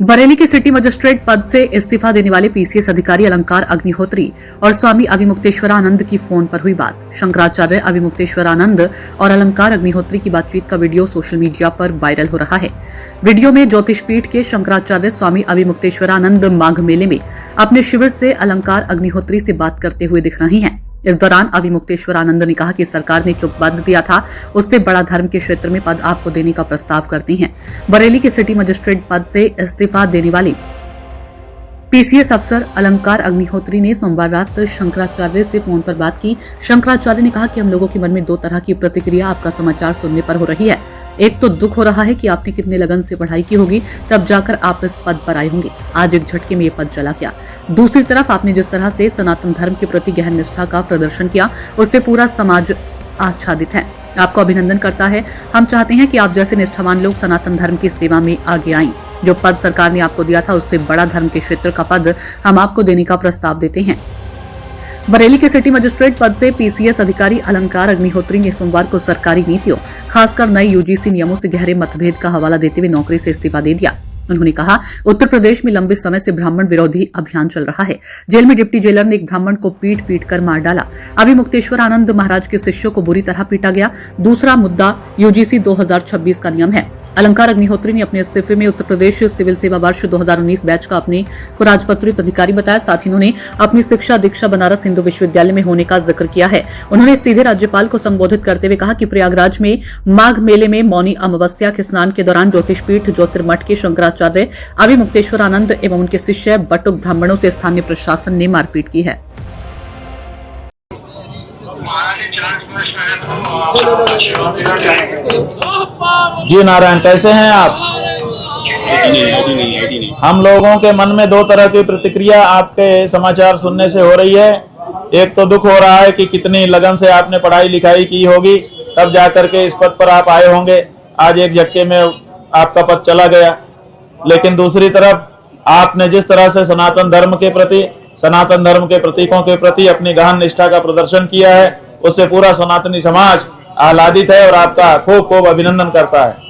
बरेली के city magistrate पद से इस्तीफा देने वाले पीसीएस अधिकारी अलंकार अग्निहोत्री और स्वामी अभिमुक्तेश्वरानंद की फोन पर हुई बात। शंकराचार्य अभिमुक्तेश्वरानंद और अलंकार अग्निहोत्री की बातचीत का वीडियो सोशल मीडिया पर वायरल हो रहा है। वीडियो में ज्योतिष पीठ के शंकराचार्य स्वामी अभिमुक्तेश्वरानंद माघ मेले में अपने शिविर से अलंकार अग्निहोत्री से बात करते हुए दिख रहे हैं। इस दौरान अभिमुक्तेश्वरानंद ने कहा कि सरकार ने जो पद दिया था उससे बड़ा धर्म के क्षेत्र में पद आपको देने का प्रस्ताव करते हैं। बरेली के सिटी मजिस्ट्रेट पद से इस्तीफा देने वाले पीसीएस अफसर अलंकार अग्निहोत्री ने सोमवार रात शंकराचार्य से फोन पर बात की। शंकराचार्य ने कहा कि हम लोगों के मन में दो तरह की प्रतिक्रिया आपका समाचार सुनने पर हो रही है। एक तो दुख हो रहा है कि आपने कितने लगन से पढ़ाई की होगी, तब जाकर आप इस पद पर आए होंगे। आज एक झटके में ये पद चला गया। दूसरी तरफ आपने जिस तरह से सनातन धर्म के प्रति गहन निष्ठा का प्रदर्शन किया, उससे पूरा समाज आच्छादित है। आपको अभिनंदन करता है। हम चाहते हैं कि आप जैसे निष्ठावान लोग सनातन धर्म की सेवा में आगे आएं। जो पद सरकार ने आपको दिया था उससे बड़ा धर्म के क्षेत्र का पद हम आपको देने का प्रस्ताव देते हैं। बरेली के सिटी मजिस्ट्रेट पद से पीसीएस अधिकारी अलंकार अग्निहोत्री ने सोमवार को सरकारी नीतियों, खासकर नए यूजीसी नियमों से गहरे मतभेद का हवाला देते हुए नौकरी से इस्तीफा दे दिया। उन्होंने कहा, उत्तर प्रदेश में लंबे समय से ब्राह्मण विरोधी अभियान चल रहा है। जेल में डिप्टी जेलर ने एक ब्राह्मण को पीट कर मार डाला। अभिमुक्तेश्वरानंद महाराज के शिष्यों को बुरी तरह पीटा गया। दूसरा मुद्दा यूजीसी 2026 का नियम है। अलंकार अग्निहोत्री ने अपने इस्तीफे में उत्तर प्रदेश सिविल सेवा वर्ष 2019 बैच का अपने को राजपत्रित अधिकारी बताया। साथ ही उन्होंने अपनी शिक्षा दीक्षा बनारस हिंदू विश्वविद्यालय में होने का जिक्र किया है। उन्होंने सीधे राज्यपाल को संबोधित करते हुए कहा कि प्रयागराज में माघ मेले में मौनी अमावस्या के स्नान के दौरान ज्योतिष पीठ ज्योतिर्मठ के शंकराचार्य अभिमुक्तेश्वरानंद एवं उनके शिष्य बटुक ब्राह्मणों से स्थानीय प्रशासन ने मारपीट की है। जी नारायण, कैसे हैं आप? हम लोगों के मन में दो तरह की प्रतिक्रिया आपके समाचार सुनने से हो रही है। एक तो दुख हो रहा है कि कितनी लगन से आपने पढ़ाई लिखाई की होगी, तब जाकर के इस पद पर आप आए होंगे। आज एक झटके में आपका पद चला गया। लेकिन दूसरी तरफ आपने जिस तरह से सनातन धर्म के प्रति, सनातन धर्म के प्रतीकों के प्रति अपनी गहन निष्ठा का प्रदर्शन किया है, उससे पूरा सनातनी समाज आह्लादित है और आपका खूब खूब अभिनंदन करता है।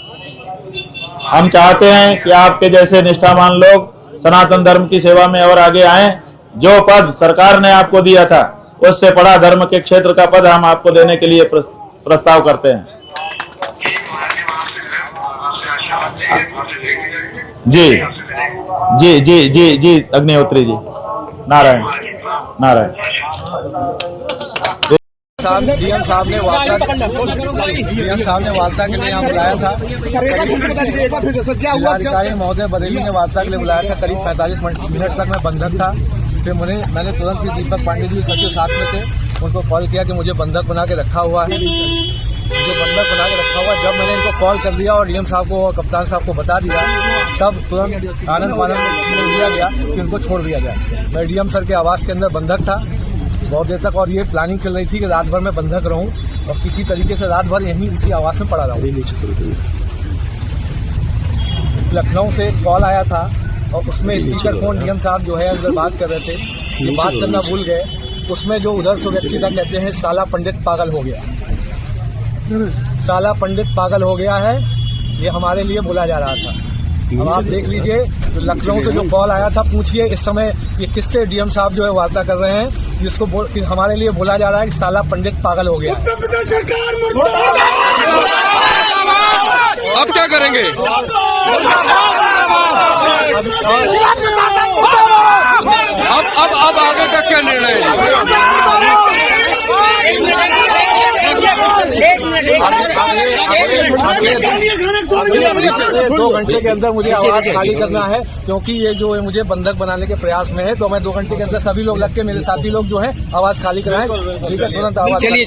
हम चाहते हैं कि आपके जैसे निष्ठावान लोग सनातन धर्म की सेवा में और आगे आएं। जो पद सरकार ने आपको दिया था उससे बड़ा धर्म के क्षेत्र का पद हम आपको देने के लिए प्रस्ताव करते हैं। जी जी जी जी जी अग्निहोत्री जी, नारायण नारायण। डीएम साहब ने वार्ता के लिए यहाँ बुलाया था। जिलाधिकारी महोदय बरेली ने वार्ता के लिए बुलाया था। करीब 45 मिनट तक मैं बंधक था। फिर मैंने तुरंत ही दीपक पांडे जी सचिव साथ में थे, उनको कॉल किया कि मुझे बंधक बना के रखा हुआ है। जब मैंने इनको कॉल कर दिया और डीएम साहब को और कप्तान साहब को बता दिया, तब तुरंत आनंद में लिया गया कि उनको छोड़ दिया जाए। मैं डीएम सर के आवास के अंदर बंधक था बहुत देर तक, और ये प्लानिंग चल रही थी कि रात भर मैं बंधक रहूं और किसी तरीके से रात भर यहीं इसी आवास में पड़ा रहूं। लखनऊ से कॉल आया था और उसमें स्पीकर फोन डीएम साहब जो है अंदर बात कर रहे थे, ये बात करना भूल गए। उसमें जो उधर से व्यक्ति का कहते हैं साला पंडित पागल हो गया, साला पंडित पागल हो गया है, ये हमारे लिए बोला जा रहा था। अब आप देख लीजिए, तो लखनऊ से जो कॉल आया था, पूछिए इस समय ये किससे डीएम साहब जो है वार्ता कर रहे हैं, जिसको हमारे लिए बोला जा रहा है कि साला पंडित पागल हो गया। अब क्या करेंगे? अब आगे का क्या निर्णय है? 2 घंटे के अंदर मुझे आवाज खाली करना है, क्योंकि ये जो है मुझे बंधक बनाने के प्रयास में है। तो मैं 2 घंटे के अंदर सभी लोग लग के, मेरे साथी लोग जो है आवाज खाली कराएं। ठीक है, तुरंत आवाज। चलिए